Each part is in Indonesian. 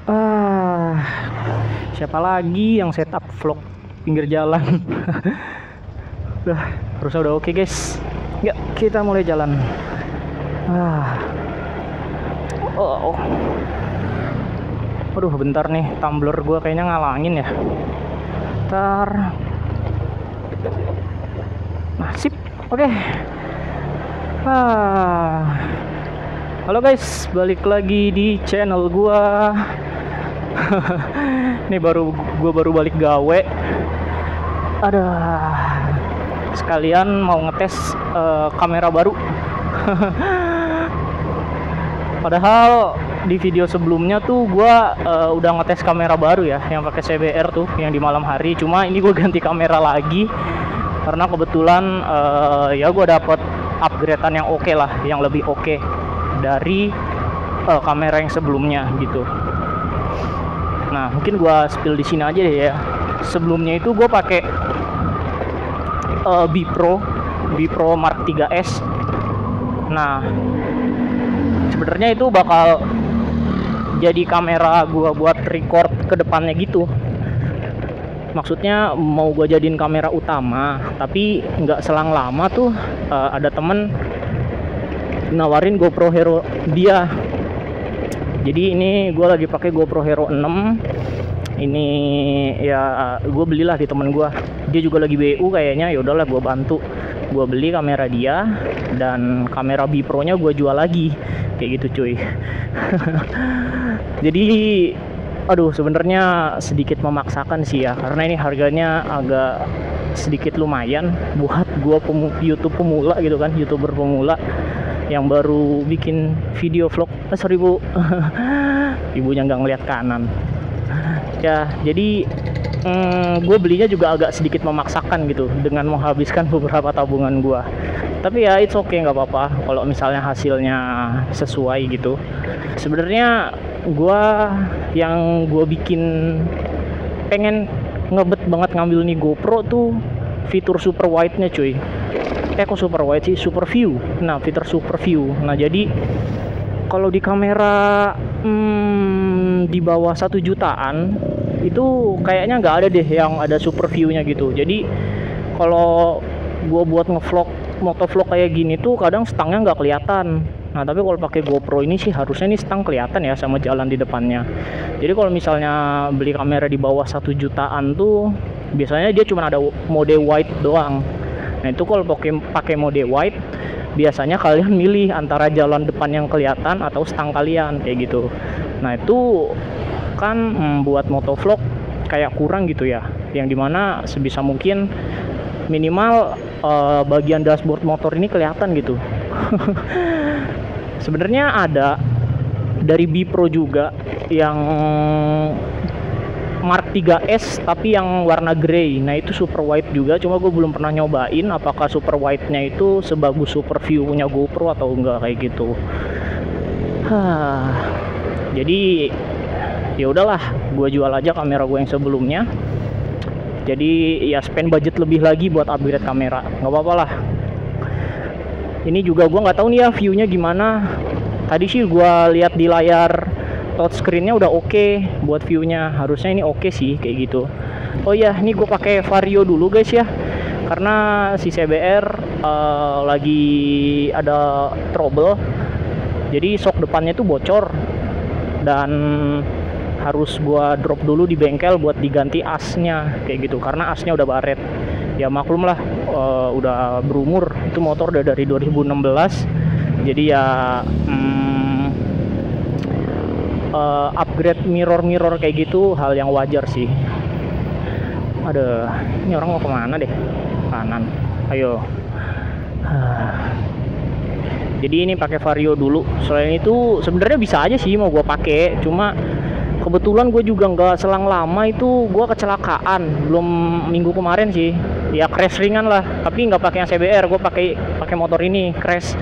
Ah, siapa lagi yang setup vlog pinggir jalan? Udah, harusnya udah oke guys. Ya, kita mulai jalan. Ah, oh. Aduh, bentar nih, tumbler gue kayaknya ngalangin ya. Bentar. Nasib, oke. Halo guys, balik lagi di channel gua. Ini gue baru balik gawe. Ada sekalian mau ngetes kamera baru. Padahal di video sebelumnya tuh gua udah ngetes kamera baru ya, yang pakai CBR tuh, yang di malam hari. Cuma ini gue ganti kamera lagi karena kebetulan ya gue dapet upgradean yang oke lah, yang lebih oke dari kamera yang sebelumnya gitu. Nah, mungkin gua spill di sini aja deh ya. Sebelumnya itu gue pakai B-Pro Mark 3S. Nah, sebenarnya itu bakal jadi kamera gua buat record ke depannya gitu. Maksudnya mau gue jadiin kamera utama, tapi nggak selang lama tuh ada temen nawarin GoPro Hero dia. Jadi ini gue lagi pakai GoPro Hero 6. Ini ya gue belilah di temen gue. Dia juga lagi BU kayaknya. Ya udahlah, gue bantu. Gue beli kamera dia dan kamera B-Pro-nya gue jual lagi. Kayak gitu cuy. Jadi aduh, sebenarnya sedikit memaksakan sih ya, karena ini harganya agak sedikit lumayan buat gue YouTube pemula gitu kan, YouTuber pemula yang baru bikin video vlog. Sorry bu, ibunya nggak ngeliat kanan ya. Jadi gue belinya juga agak sedikit memaksakan gitu, dengan menghabiskan beberapa tabungan gue. Tapi ya it's okay, nggak apa-apa kalau misalnya hasilnya sesuai gitu. Sebenarnya yang gue bikin pengen ngebet banget ngambil nih GoPro tuh fitur super wide-nya cuy. Kok super wide sih, super view. Nah, fitur super view. Nah, jadi kalau di kamera di bawah 1 jutaan itu kayaknya nggak ada deh yang ada super view-nya gitu. Jadi kalau gue buat ngevlog, motovlog kayak gini tuh kadang stangnya nggak kelihatan. Nah, tapi kalau pakai GoPro ini sih harusnya nih stang kelihatan ya sama jalan di depannya. Jadi kalau misalnya beli kamera di bawah 1 jutaan tuh biasanya dia cuma ada mode wide doang. Nah, itu kalau pakai mode wide biasanya kalian milih antara jalan depan yang kelihatan atau stang kalian kayak gitu. Nah, itu kan buat motovlog kayak kurang gitu ya. Yang dimana sebisa mungkin minimal bagian dashboard motor ini kelihatan gitu. Sebenarnya ada dari B-Pro juga yang Mark 3S tapi yang warna grey. Nah, itu super wide juga, cuma gue belum pernah nyobain apakah super wide-nya itu sebagus super view-nya GoPro atau enggak kayak gitu. Jadi ya udahlah, gue jual aja kamera gue yang sebelumnya. Jadi ya spend budget lebih lagi buat upgrade kamera, nggak apa-apa lah. Ini juga gue nggak tahu nih ya view-nya gimana. Tadi sih gue lihat di layar touchscreen-nya udah oke buat view-nya. Harusnya ini oke sih kayak gitu. Oh iya, ini gue pakai Vario dulu guys ya, karena si CBR lagi ada trouble. Jadi shock depannya tuh bocor dan harus gua drop dulu di bengkel buat diganti asnya kayak gitu, karena asnya udah baret. Ya maklum lah, udah berumur, itu motor udah dari 2016. Jadi ya upgrade mirror kayak gitu hal yang wajar sih. Aduh, ini orang mau kemana deh? Kanan, ayo. Jadi ini pakai Vario dulu. Selain itu sebenarnya bisa aja sih mau gua pakai, cuma kebetulan gue juga nggak selang lama itu gue kecelakaan, belum minggu kemarin sih ya, crash ringan lah, tapi nggak pakai yang CBR, gue pakai motor ini crash.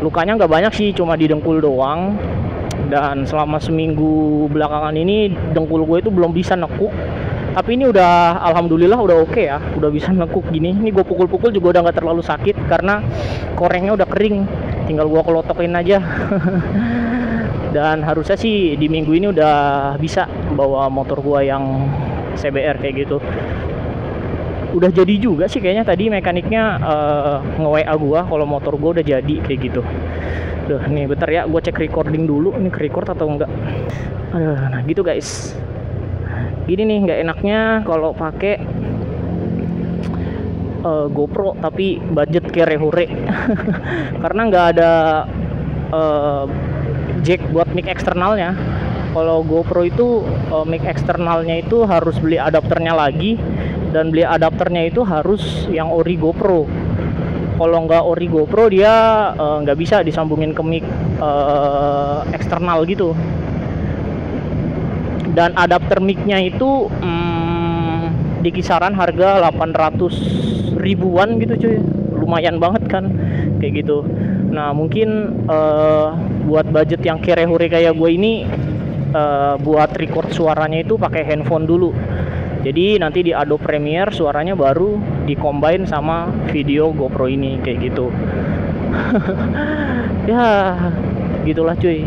Lukanya nggak banyak sih, cuma di dengkul doang. Dan selama seminggu belakangan ini dengkul gue itu belum bisa nekuk, tapi ini udah alhamdulillah udah oke ya, udah bisa nekuk gini. Ini gue pukul-pukul juga udah nggak terlalu sakit karena korengnya udah kering, tinggal gue kelotokin aja. Dan harusnya sih di minggu ini udah bisa bawa motor gua yang CBR kayak gitu. Udah jadi juga sih kayaknya, tadi mekaniknya nge-WA gua kalau motor gua udah jadi kayak gitu. Duh, nih bentar ya, gua cek recording dulu, ini ke-record atau enggak. Aduh, nah gitu guys. Gini nih nggak enaknya kalau pakai GoPro tapi budget kere-hure. Karena nggak ada jack buat mic eksternalnya. Kalau GoPro itu mic eksternalnya itu harus beli adapternya lagi, dan beli adapternya itu harus yang ori GoPro. Kalau nggak ori GoPro dia nggak bisa disambungin ke mic eksternal gitu. Dan adapter mic-nya itu di kisaran harga 800 ribuan gitu cuy, lumayan banget kan kayak gitu. Nah mungkin buat budget yang kere-hure kayak gue ini, buat record suaranya itu pakai handphone dulu. Jadi nanti di Adobe Premiere suaranya baru di-combine sama video GoPro ini kayak gitu. Ya gitulah cuy.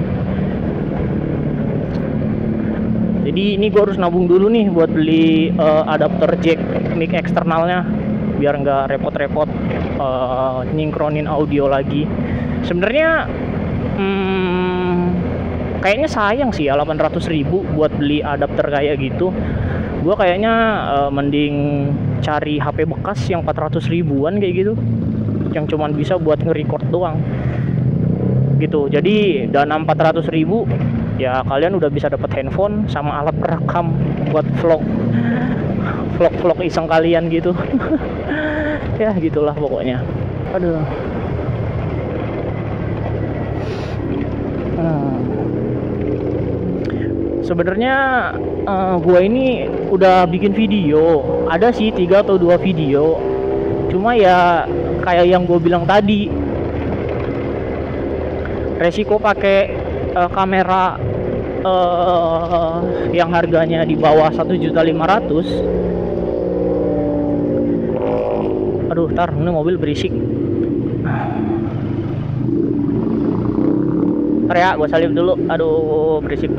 Jadi ini gue harus nabung dulu nih buat beli adapter jack mic eksternalnya, biar nggak repot-repot nyinkronin audio lagi. Sebenarnya kayaknya sayang sih ya 800 ribu buat beli adapter kayak gitu. Gue kayaknya mending cari HP bekas yang 400 ribuan kayak gitu, yang cuman bisa buat nge-record doang gitu. Jadi dana 400 ribu ya kalian udah bisa dapat handphone sama alat perekam buat vlog iseng kalian gitu. Ya gitulah pokoknya. Aduh. Sebenarnya gua ini udah bikin video, ada sih 3 atau 2 video. Cuma ya kayak yang gue bilang tadi, resiko pakai kamera yang harganya di bawah 1.500.000. Aduh, tar ini mobil berisik. Ntar ya, gue salip dulu. Aduh, berisik.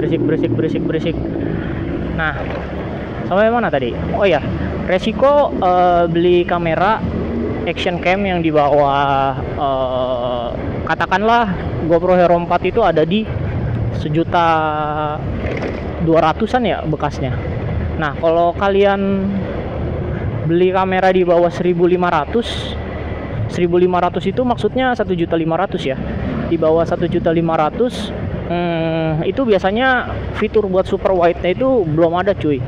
Nah, sampai mana tadi? Oh ya, resiko beli kamera action cam yang di bawah katakanlah GoPro Hero 4 itu ada di 1.200.000-an ya bekasnya. Nah, kalau kalian beli kamera di bawah 1.500 itu maksudnya 1.500.000 ya. Di bawah 1.500.000 itu biasanya fitur buat super wide-nya itu belum ada cuy.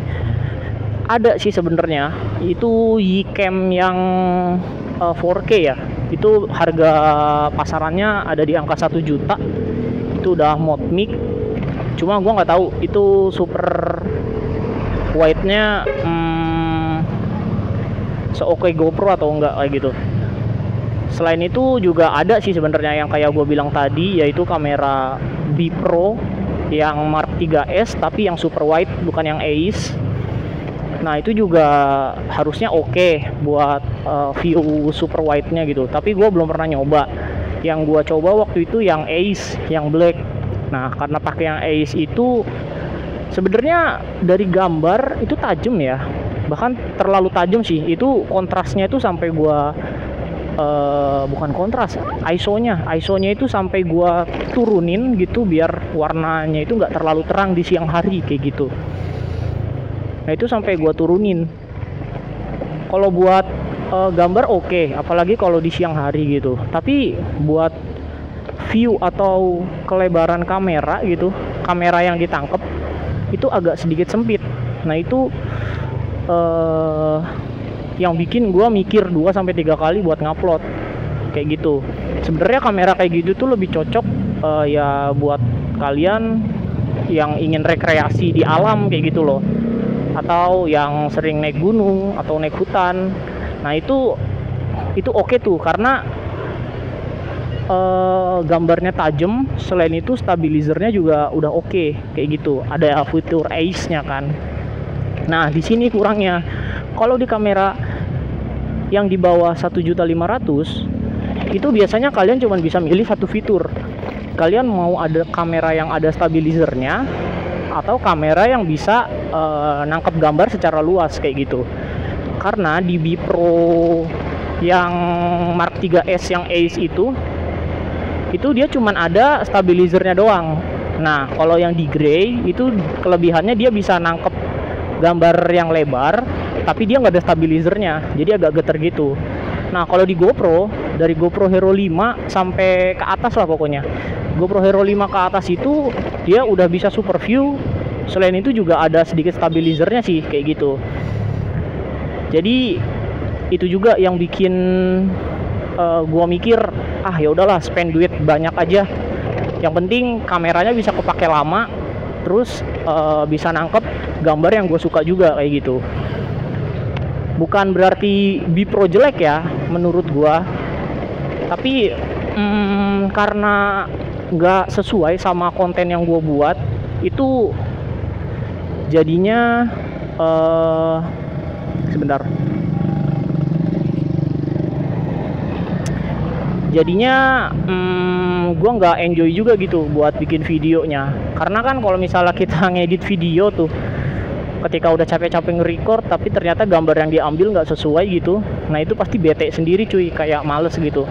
Ada sih sebenarnya, itu Ycam yang 4K ya. Itu harga pasarannya ada di angka 1 juta. Itu udah mod mic. Cuma gua nggak tahu itu super wide-nya se-oke GoPro atau enggak kayak gitu. Selain itu juga ada sih sebenarnya yang kayak gue bilang tadi, yaitu kamera B-Pro yang Mark 3S tapi yang super wide, bukan yang Ace. Nah itu juga harusnya oke buat view super wide-nya gitu. Tapi gue belum pernah nyoba. Yang gue coba waktu itu yang Ace, yang black. Nah karena pakai yang Ace itu sebenarnya dari gambar itu tajam ya. Bahkan terlalu tajam sih. Itu kontrasnya itu sampai gue bukan kontras, ISO-nya itu sampai gua turunin gitu biar warnanya itu nggak terlalu terang di siang hari kayak gitu. Nah itu sampai gua turunin. Kalau buat gambar oke, apalagi kalau di siang hari gitu. Tapi buat view atau kelebaran kamera gitu, kamera yang ditangkap itu agak sedikit sempit. Nah itu yang bikin gue mikir 2-3 kali buat ngupload kayak gitu. Sebenarnya kamera kayak gitu tuh lebih cocok ya buat kalian yang ingin rekreasi di alam kayak gitu loh, atau yang sering naik gunung atau naik hutan. Nah itu oke tuh karena gambarnya tajam. Selain itu stabilizernya juga udah oke kayak gitu, ada fitur Ace-nya kan. Nah di sini kurangnya, kalau di kamera yang di bawah 1.500.000 itu biasanya kalian cuma bisa milih satu fitur, kalian mau ada kamera yang ada stabilizernya atau kamera yang bisa nangkep gambar secara luas kayak gitu. Karena di B Pro yang Mark 3S yang Ace itu dia cuman ada stabilizernya doang. Nah, kalau yang di Grey itu kelebihannya dia bisa nangkep gambar yang lebar, tapi dia nggak ada stabilizernya, jadi agak geter gitu. Nah, kalau di GoPro, dari GoPro Hero 5 sampai ke atas lah pokoknya, GoPro Hero 5 ke atas itu dia udah bisa super view. Selain itu juga ada sedikit stabilizernya sih kayak gitu. Jadi itu juga yang bikin gua mikir, ya udahlah spend duit banyak aja. Yang penting kameranya bisa kepake lama, terus bisa nangkep gambar yang gue suka juga kayak gitu. Bukan berarti B Pro jelek ya menurut gua, tapi karena nggak sesuai sama konten yang gue buat, itu jadinya sebentar. Jadinya gue nggak enjoy juga gitu buat bikin videonya. Karena kan kalau misalnya kita ngedit video tuh, ketika udah capek-capek nge-record tapi ternyata gambar yang diambil nggak sesuai gitu, nah itu pasti bete sendiri cuy, kayak males gitu,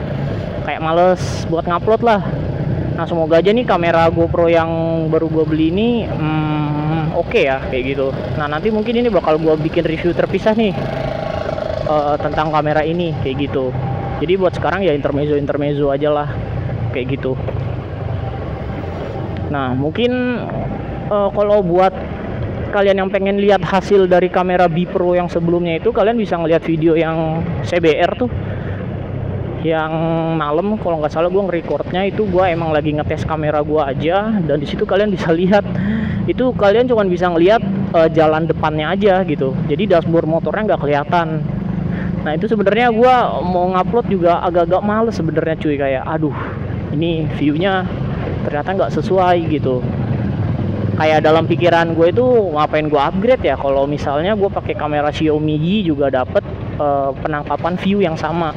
kayak males buat ngupload lah. Nah, semoga aja nih kamera GoPro yang baru gue beli ini oke ya kayak gitu. Nah, nanti mungkin ini bakal gue bikin review terpisah nih tentang kamera ini kayak gitu. Jadi buat sekarang ya intermezzo aja lah kayak gitu. Nah, mungkin kalau buat kalian yang pengen lihat hasil dari kamera B Pro yang sebelumnya itu, kalian bisa ngeliat video yang CBR tuh, yang malam kalau nggak salah gue nge-recordnya itu. Gue emang lagi ngetes kamera gue aja, dan di situ kalian bisa lihat itu, kalian cuma bisa ngeliat jalan depannya aja gitu, jadi dashboard motornya nggak kelihatan. Nah, itu sebenarnya gue mau ngupload juga agak-agak males sebenarnya cuy, kayak aduh ini viewnya ternyata nggak sesuai gitu. Kayak dalam pikiran gue itu ngapain gue upgrade ya, kalau misalnya gue pakai kamera Xiaomi Yi juga dapet penangkapan view yang sama.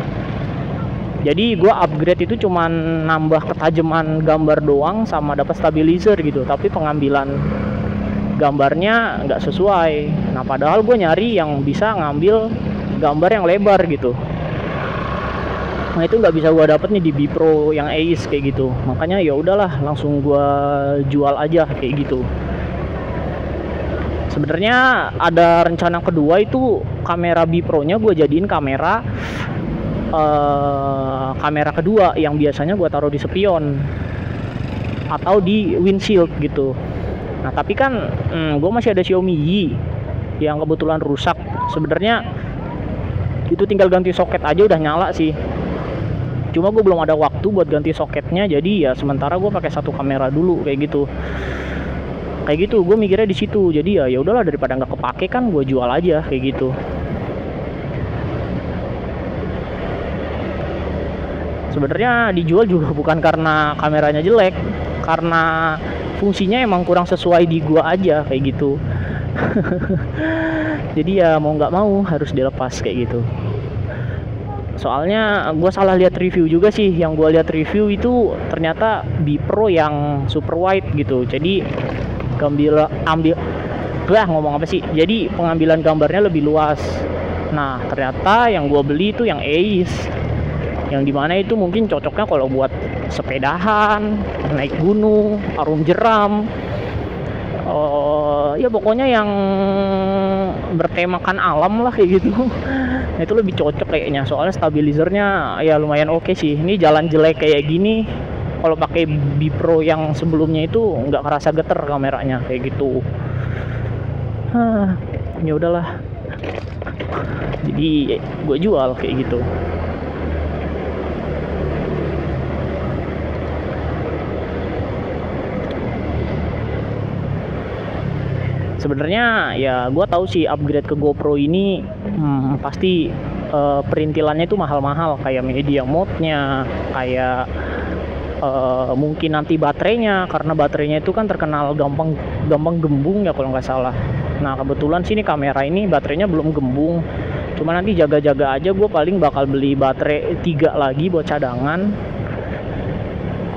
Jadi gue upgrade itu cuman nambah ketajaman gambar doang sama dapat stabilizer gitu, tapi pengambilan gambarnya nggak sesuai. Nah, padahal gue nyari yang bisa ngambil gambar yang lebar gitu. Nah, itu nggak bisa gue dapet nih di B Pro yang Ace kayak gitu. Makanya ya udahlah, langsung gue jual aja kayak gitu. Sebenarnya ada rencana kedua, itu kamera B Pro-nya gue jadiin kamera kedua yang biasanya gue taruh di spion atau di windshield gitu. Nah, tapi kan gue masih ada Xiaomi Yi yang kebetulan rusak. Sebenarnya itu tinggal ganti soket aja udah nyala sih. Cuma gue belum ada waktu buat ganti soketnya, jadi ya sementara gue pakai satu kamera dulu kayak gitu. Kayak gitu, gue mikirnya di situ. Jadi ya udahlah, daripada nggak kepake kan gue jual aja kayak gitu. Sebenarnya dijual juga bukan karena kameranya jelek, karena fungsinya emang kurang sesuai di gua aja kayak gitu. Jadi ya mau nggak mau harus dilepas kayak gitu. Soalnya gue salah lihat review juga sih. Yang gue lihat review itu ternyata B Pro yang super wide gitu. Jadi ngomong apa sih? Jadi pengambilan gambarnya lebih luas. Nah, ternyata yang gue beli itu yang Ace, yang dimana itu mungkin cocoknya kalau buat sepedahan, naik gunung, arung jeram, ya pokoknya yang bertemakan alam lah kayak gitu. Nah, itu lebih cocok kayaknya, soalnya stabilizernya ya lumayan oke sih. Ini jalan jelek kayak gini, kalau pakai B Pro yang sebelumnya itu nggak kerasa geter kameranya kayak gitu. Ya udahlah, jadi gue jual kayak gitu. Sebenarnya ya gue tahu sih upgrade ke GoPro ini pasti perintilannya itu mahal-mahal, kayak media mode-nya, kayak mungkin nanti baterainya, karena baterainya itu kan terkenal gampang gembung ya kalau nggak salah. Nah, kebetulan sini kamera ini baterainya belum gembung, cuma nanti jaga-jaga aja, gue paling bakal beli baterai 3 lagi buat cadangan.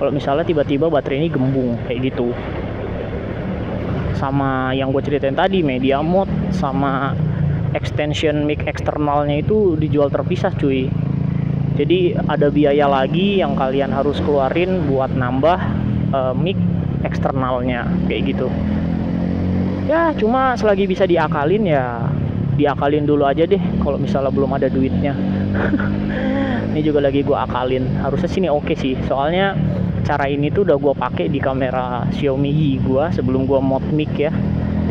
kalau misalnya tiba-tiba baterai ini gembung kayak gitu. Sama yang gue ceritain tadi, media mode sama extension mic eksternalnya itu dijual terpisah cuy. Jadi ada biaya lagi yang kalian harus keluarin buat nambah mic eksternalnya kayak gitu. Ya cuma selagi bisa diakalin ya diakalin dulu aja deh kalau misalnya belum ada duitnya. Ini juga lagi gue akalin, harusnya sini oke sih, soalnya cara ini tuh udah gue pakai di kamera Xiaomi Yi gue sebelum gue mod mic ya.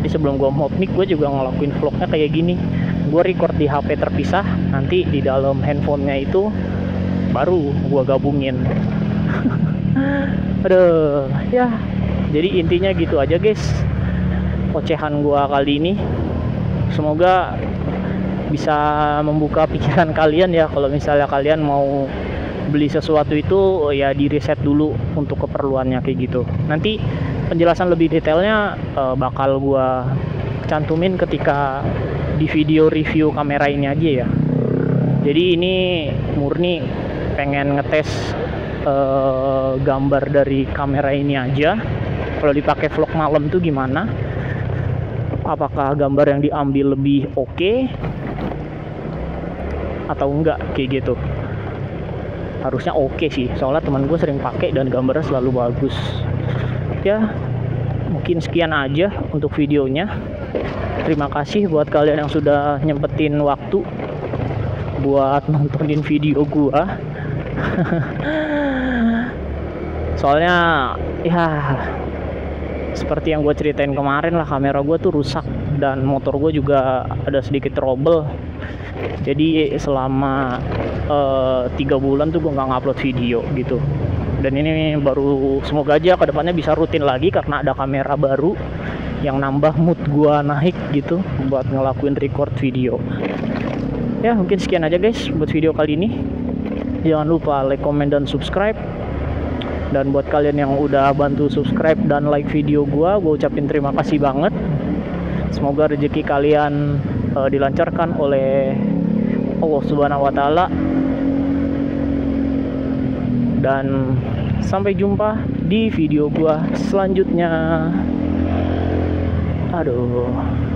Jadi sebelum gue mod mic gue juga ngelakuin vlognya kayak gini, gue record di HP terpisah, nanti di dalam handphonenya itu baru gue gabungin. Aduh ya, jadi intinya gitu aja guys ocehan gue kali ini. Semoga bisa membuka pikiran kalian ya, kalau misalnya kalian mau beli sesuatu itu ya di riset dulu untuk keperluannya kayak gitu. Nanti penjelasan lebih detailnya bakal gua cantumin ketika di video review kamera ini aja ya. Jadi ini murni pengen ngetes gambar dari kamera ini aja, kalau dipakai vlog malam tuh gimana, apakah gambar yang diambil lebih oke atau enggak kayak gitu. Harusnya oke sih, soalnya teman gue sering pakai dan gambarnya selalu bagus. Ya mungkin sekian aja untuk videonya. Terima kasih buat kalian yang sudah nyempetin waktu buat nontonin video gua. Soalnya ya seperti yang gue ceritain kemarin lah, kamera gue tuh rusak dan motor gue juga ada sedikit trouble. Jadi selama 3 bulan tuh gue nggak ngupload video gitu. Dan ini baru, semoga aja kedepannya bisa rutin lagi karena ada kamera baru yang nambah mood gue naik gitu buat ngelakuin record video. Ya mungkin sekian aja guys buat video kali ini. Jangan lupa like, comment, dan subscribe. Dan buat kalian yang udah bantu subscribe dan like video gue ucapin terima kasih banget. Semoga rezeki kalian dilancarkan oleh Allah Subhanahu wa Ta'ala. Dan sampai jumpa di video gua selanjutnya. Aduh.